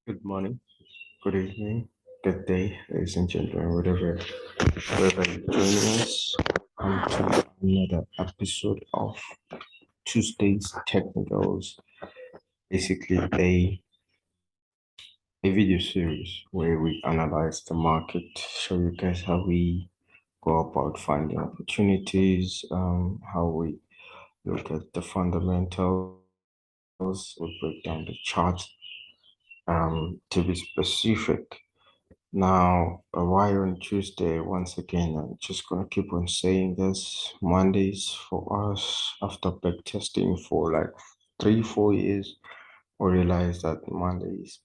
Good morning, good evening, good day, ladies and gentlemen, wherever you're joining us. Welcome to another episode of Tuesday's Technicals. Basically, a video series where we analyze the market, show you guys how we go about finding opportunities, how we look at the fundamentals, we break down the chart, to be specific. Now, why on Tuesday? Once again, I'm just gonna keep on saying this. Mondays for us, after back testing for like 3-4 years, we realized that Mondays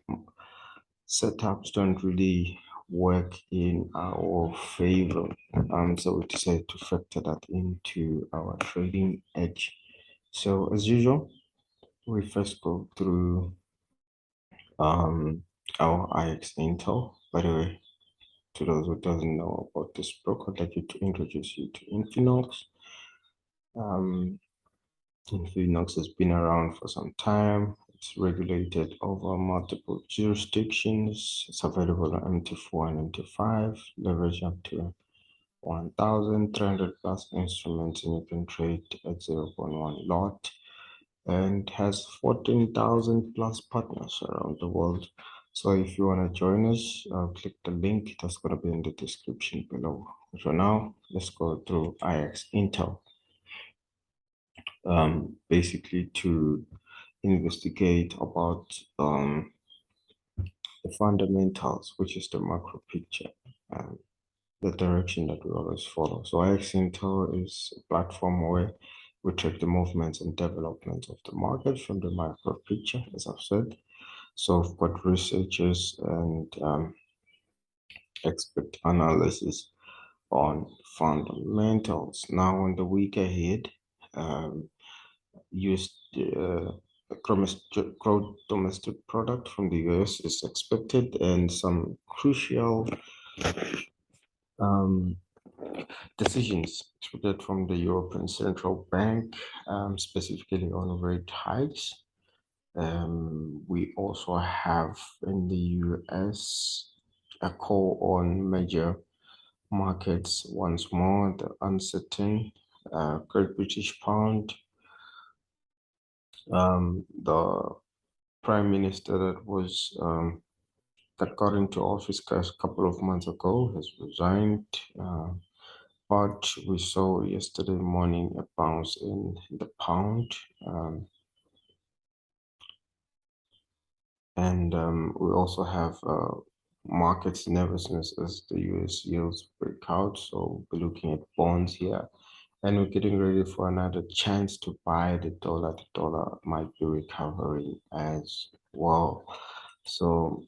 setups don't really work in our favor. So we decided to factor that into our trading edge. So as usual, we first go through our IX Intel. By the way, to those who doesn't know about this broker, I'd like you to introduce you to Infinox. Infinox has been around for some time. It's regulated over multiple jurisdictions. It's available on MT4 and MT5, leverage up to 1,300 plus instruments, and you can trade at 0.1 lot, and has 14,000 plus partners around the world. So if you want to join us, click the link that's going to be in the description below. So now let's go through IX Intel. Basically to investigate about the fundamentals, which is the macro picture, the direction that we always follow. So IX Intel is a platform where we track the movements and developments of the market from the macro picture, as I've said. So we've got researchers and expert analysis on fundamentals. Now, on the week ahead, US gross domestic product from the US is expected, and some crucial decisions expected from the European Central Bank, specifically on rate hikes. We also have in the US a call on major markets once more, the uncertain Great British Pound. The Prime Minister that got into office a couple of months ago has resigned. But we saw yesterday morning a bounce in the pound. And we also have markets nervousness as the US yields break out. So we're looking at bonds here, and we're getting ready for another chance to buy the dollar. The dollar might be recovering as well. So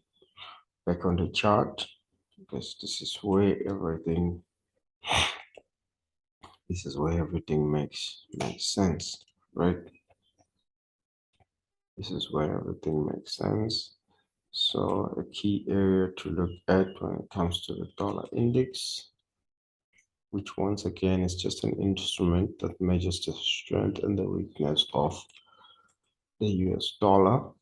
back on the chart, because this is where everything makes sense, right? This is where everything makes sense. So a key area to look at when it comes to the dollar index, which once again is just an instrument that measures the strength and the weakness of the US dollar.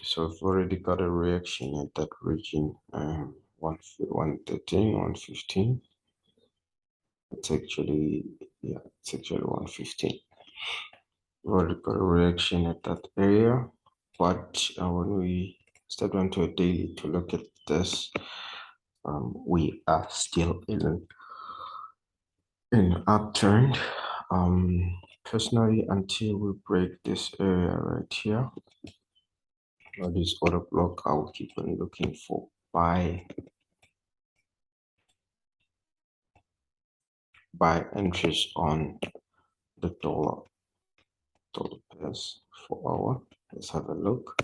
So we've already got a reaction at that region, 113, 115. It's actually 115. We've already got a reaction at that area. But when we step onto a daily to look at this, we are still in an uptrend. Personally, until we break this area right here, or this order block, I will keep on looking for buy entries on the dollar pairs for hour. Let's have a look.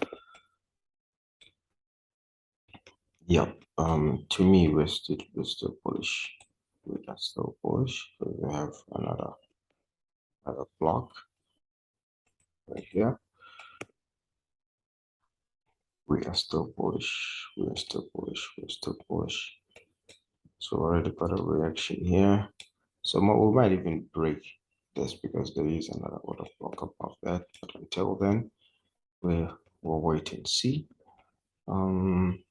Yep. To me, we're still bullish. We are still bullish. So we have another block right here. We are still bullish. We are still bullish. We're still bullish. So already got a reaction here. So we might even break this because there is another order block above that. But until then, we're we'll wait and see. One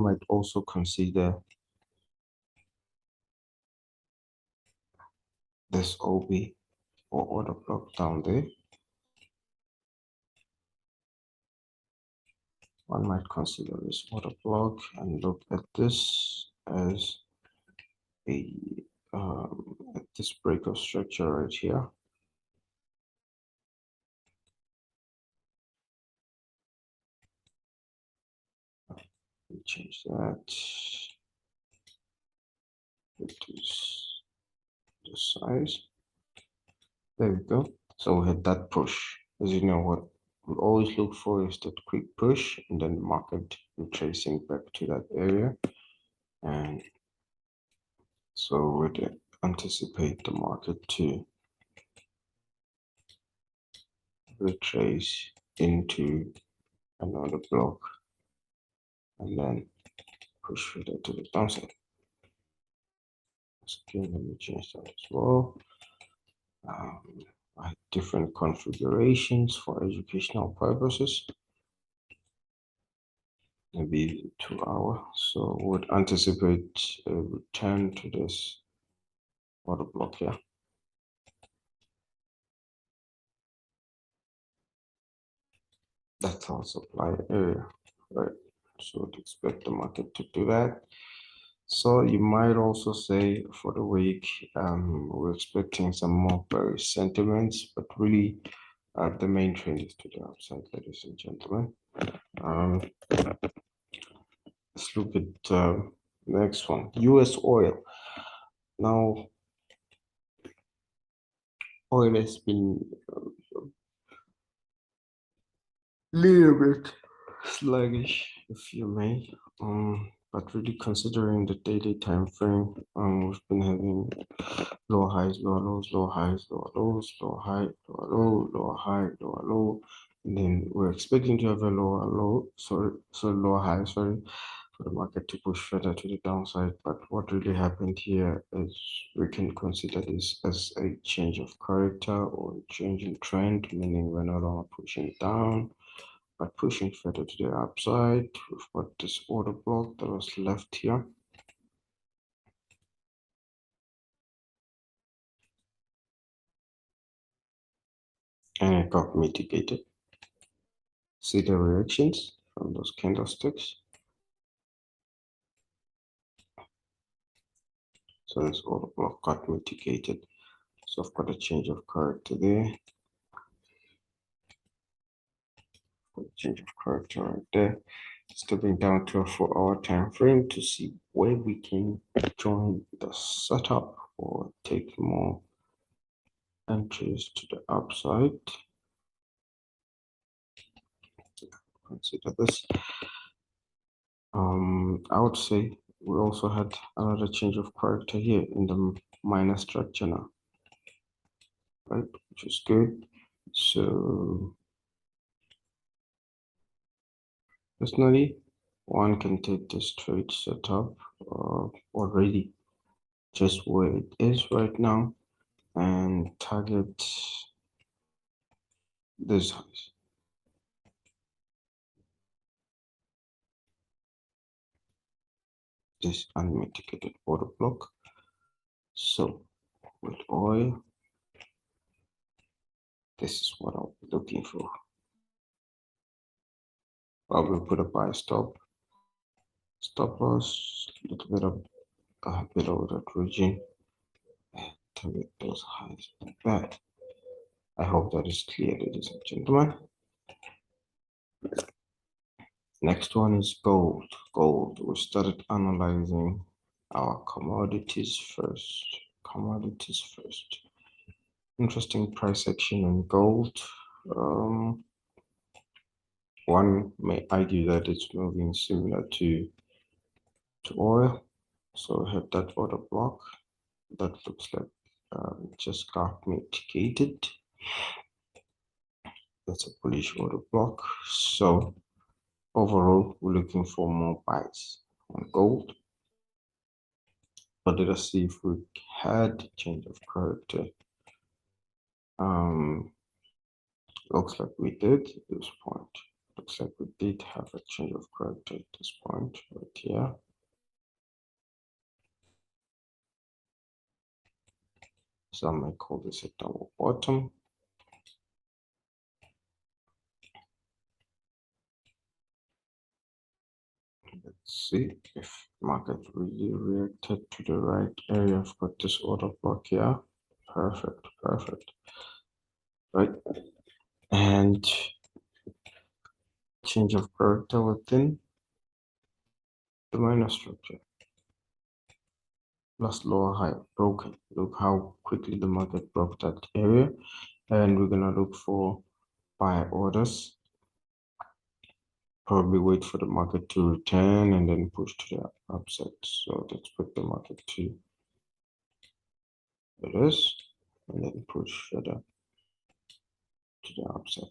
might also consider this OB or order block down there. One might consider this order block and look at this as a at this break of structure right here. We change that. Reduce the size. There we go. So we had that push. As you know, what we always look for is that quick push and then market retracing back to that area. And so we'd anticipate the market to retrace into another block and then push further to the downside. Okay, let me change that as well. I have different configurations for educational purposes. Maybe 2 hours. So would anticipate a return to this order block here. That's our supply area, right? So would expect the market to do that. So you might also say for the week, we're expecting some more bearish sentiments, but really the main trend is to the upside, ladies and gentlemen. Let's look at the next one, US oil. Now, oil has been little bit sluggish, if you may. But really considering the daily time frame, we've been having low highs, low lows, low highs, low lows, low high, low low, low high, low low. And then we're expecting to have a lower low, lower high, sorry, for the market to push further to the downside. But what really happened here is we can consider this as a change of character or a change in trend, meaning we're no longer pushing down, but pushing further to the upside. We've got this order block that was left here. And it got mitigated. See the reactions from those candlesticks. So this order block got mitigated. So I've got a change of character there. Change of character right there. Stepping down to a 4-hour time frame to see where we can join the setup or take more entries to the upside. Consider this. I would say we also had another change of character here in the minor structure now, right? Which is good. So personally, one can take this trade setup already just where it is right now and target this highs. This unmitigated order block. So with oil, this is what I'll be looking for. Probably put a buy stop loss, a little bit of below that region, and target those highs like that. I hope that is clear, ladies and gentlemen. Next one is gold. Gold. We started analyzing our commodities first. Commodities first. Interesting price action in gold. One may argue that it's moving similar to oil. So we have that order block that looks like just got mitigated. That's a bullish order block. So overall, we're looking for more buys on gold. But let us see if we had change of character Looks like we did at this point. Looks like we did have a change of character at this point right here. So I might call this a double bottom. Let's see if market really reacted to the right area. I've got this order block here. Perfect, perfect. Right. And change of character within the minor structure. Plus lower high broken. Look how quickly the market broke that area. And we're gonna look for buy orders. Probably wait for the market to return and then push to the upside. So let's put the market to this and then push further to the upside.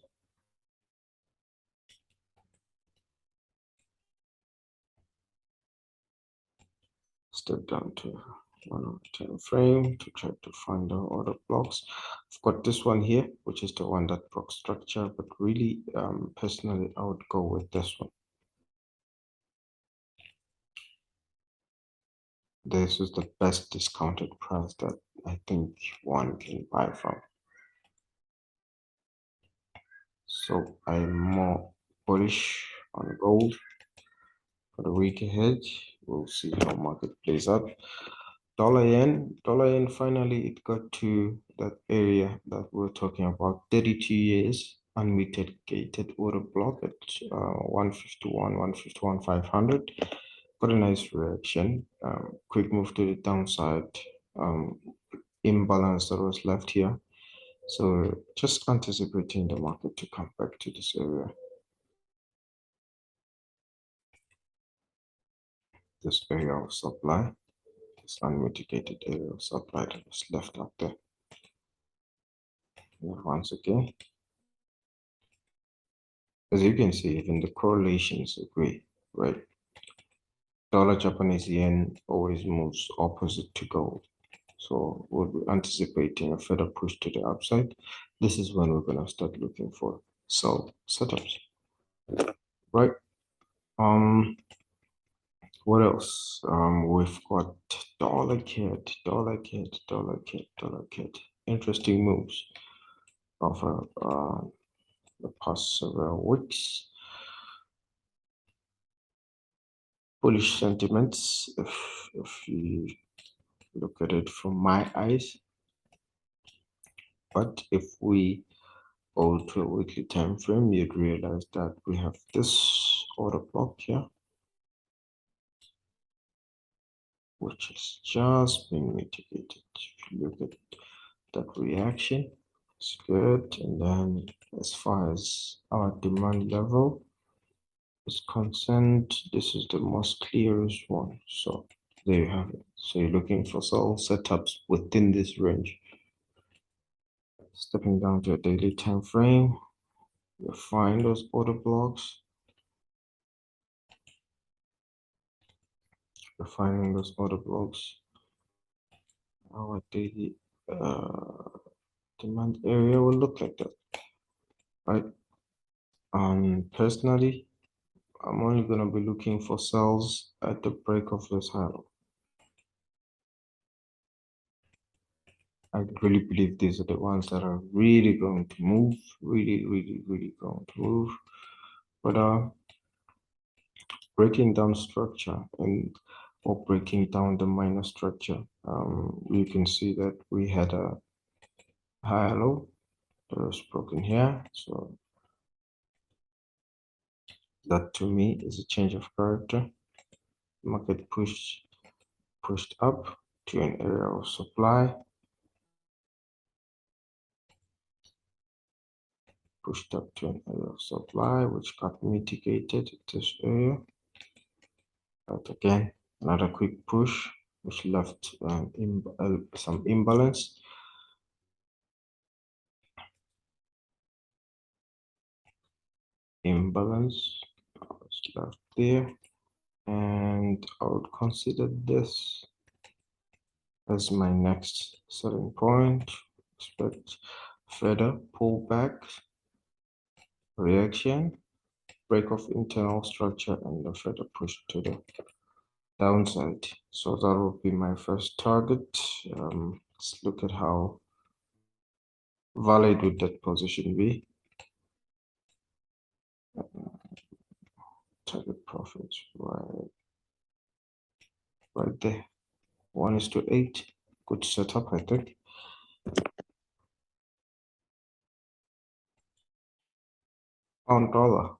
Step down to 1 time frame to try to find the order blocks. I've got this one here, which is the one that broke structure, but really personally I would go with this one. This is the best discounted price that I think one can buy from. So I'm more bullish on gold for the week ahead. We'll see how market plays out. Dollar yen, finally it got to that area that we're talking about, 32 years unmitigated order block at 151, 151, 500. Got a nice reaction, quick move to the downside, imbalance that was left here. So just anticipating the market to come back to this area. This area of supply, this unmitigated area of supply that was left out there. And once again, as you can see, even the correlations agree, right? Dollar Japanese yen always moves opposite to gold. So we'll be anticipating a further push to the upside. This is when we're going to start looking for sell setups, right? What else? We've got dollar kit. Interesting moves of the past several weeks. Bullish sentiments, if you look at it from my eyes. But if we go to a weekly time frame, you'd realize that we have this order block here, which has just been mitigated. If you look at that reaction, it's good. And then as far as our demand level is concerned, this is the most clearest one. So there you have it. So you're looking for sell setups within this range. Stepping down to a daily time frame, you'll find those order blocks. You're finding those order blocks. Our daily demand area will look like that, right? Personally, I'm only going to be looking for sells at the break of this high. I really believe these are the ones that are really going to move, really going to move. But breaking down structure or breaking down the minor structure, you can see that we had a high low that was broken here. So that to me is a change of character. Market pushed up to an area of supply, pushed up to an area of supply, which got mitigated at this area. But again, another quick push, which left some imbalance. Imbalance was left there. And I would consider this as my next selling point. Expect further pullback reaction, break of internal structure, and a further push to the downside. So that will be my first target. Let's look at how valid would that position be. Target profits right there. 1:8. Good setup, I think. Pound dollar.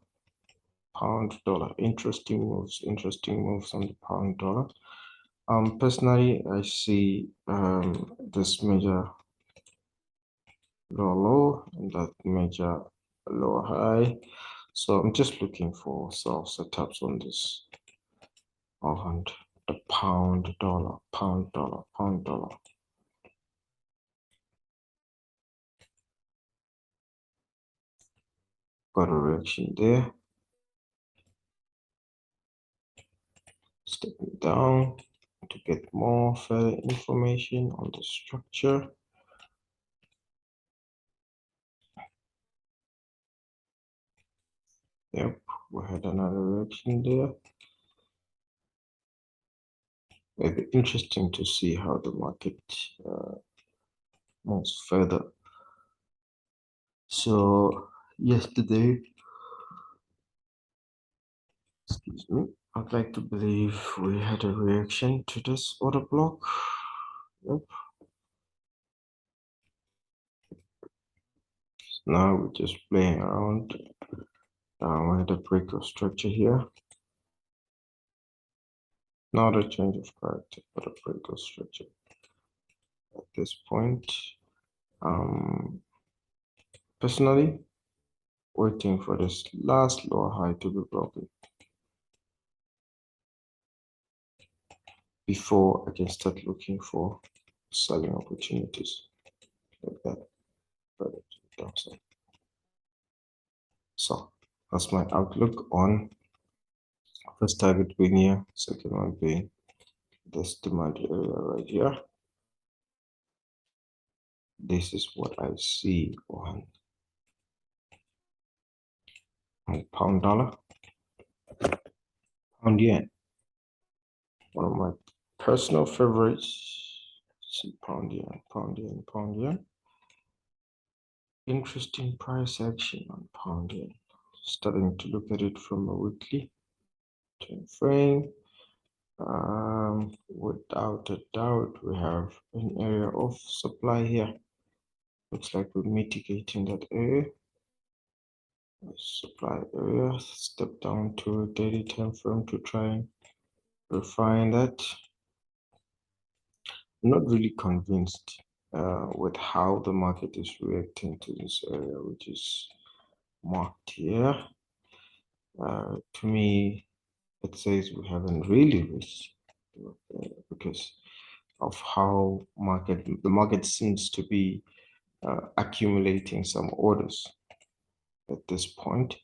Pound dollar. Interesting moves on the pound dollar. Personally, I see this major low and that major low high. So I'm just looking for sell setups on this and the pound dollar. Got a reaction there. Stepping down to get more further information on the structure. Yep, we had another reaction there. It'll be interesting to see how the market moves further. So yesterday, excuse me, I'd like to believe we had a reaction to this order block. Yep. Now we're just playing around. We had a break of structure here. Not a change of character, but a break of structure. At this point, personally, waiting for this last lower high to be broken before I can start looking for selling opportunities like that. Further to the downside. So that's my outlook on first target being here, second one being this demand area right here. This is what I see on pound dollar, pound yen. One of my personal favorites. Let's see, pound yen. Interesting price action on pound yen. Starting to look at it from a weekly time frame. Without a doubt, we have an area of supply here. Looks like we're mitigating that area. Supply area. Step down to a daily time frame to try and refine that. I'm not really convinced with how the market is reacting to this area, which is marked here. To me, it says we haven't really reached because of how the market seems to be accumulating some orders at this point.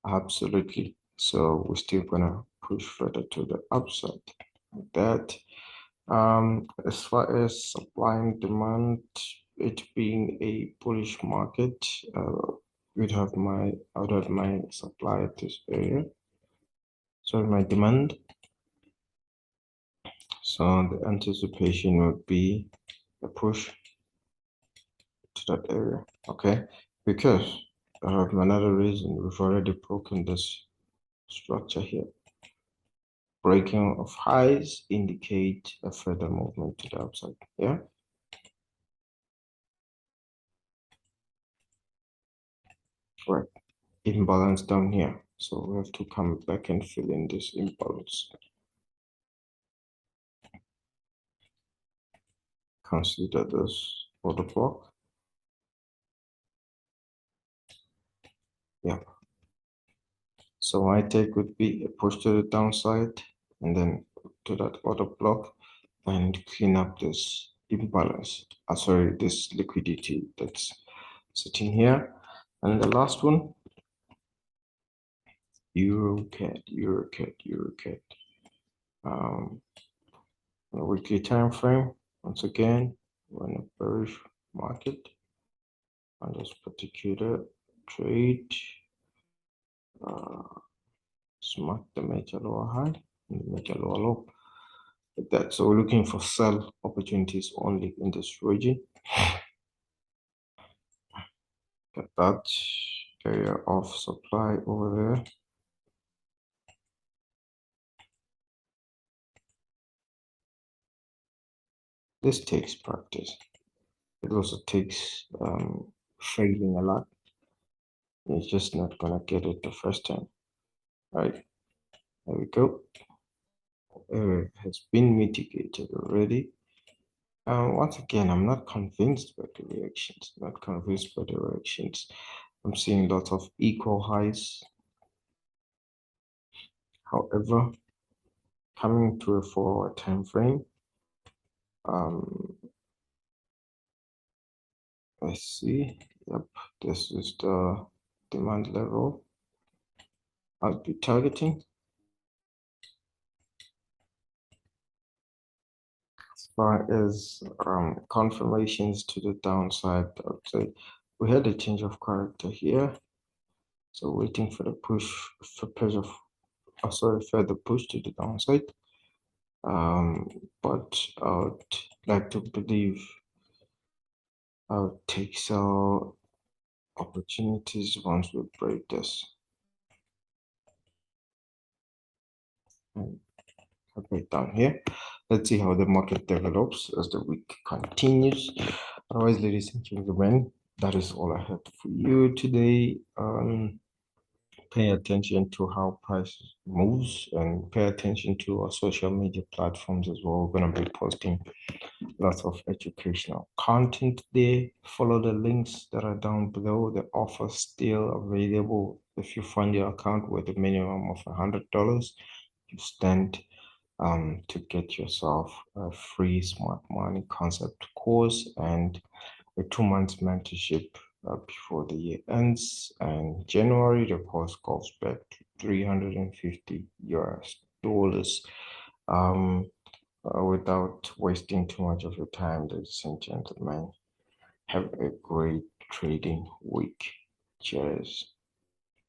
Absolutely. So we're still gonna push further to the upside like that. As far as supply and demand, it being a bullish market, I would have my supply at this area. So my demand. So the anticipation would be a push to that area. Okay, because another reason we've already broken this structure here. Breaking of highs indicate a further movement to the upside. Yeah. Right. Imbalance down here. So we have to come back and fill in this imbalance. Consider this order block. Yeah. So my take would be a push to the downside and then to that order block and clean up this imbalance. Sorry, this liquidity that's sitting here. And the last one, Euro CAD. On a weekly time frame, once again, we're in a bearish market on this particular trade. Smart the major lower high and the major lower low. Like that. So we're looking for sell opportunities only in this region. Get that area of supply over there. This takes practice. It also takes failing a lot. You're just not gonna get it the first time. Right, there we go. Error has been mitigated already. Once again, I'm not convinced by the reactions. Not convinced by the reactions. I'm seeing lots of equal highs. However, coming to a 4-hour time frame, let's see. Yep, this is the demand level I'll be targeting. As far as confirmations to the downside, I would say we had a change of character here. So waiting for the push for pleasure, further push to the downside. But I would like to believe I would take sell opportunities once we break this. And okay, down here. Let's see how the market develops as the week continues. Otherwise, ladies and gentlemen, that is all I have for you today. Pay attention to how price moves and pay attention to our social media platforms as well. We're going to be posting lots of educational content there. Follow the links that are down below. The offer still available. If you fund your account with a minimum of $100, you stand to get yourself a free smart money concept course and a 2 months mentorship before the year ends. And January, the course goes back to 350 US dollars. Without wasting too much of your time, ladies and gentlemen, have a great trading week. Cheers.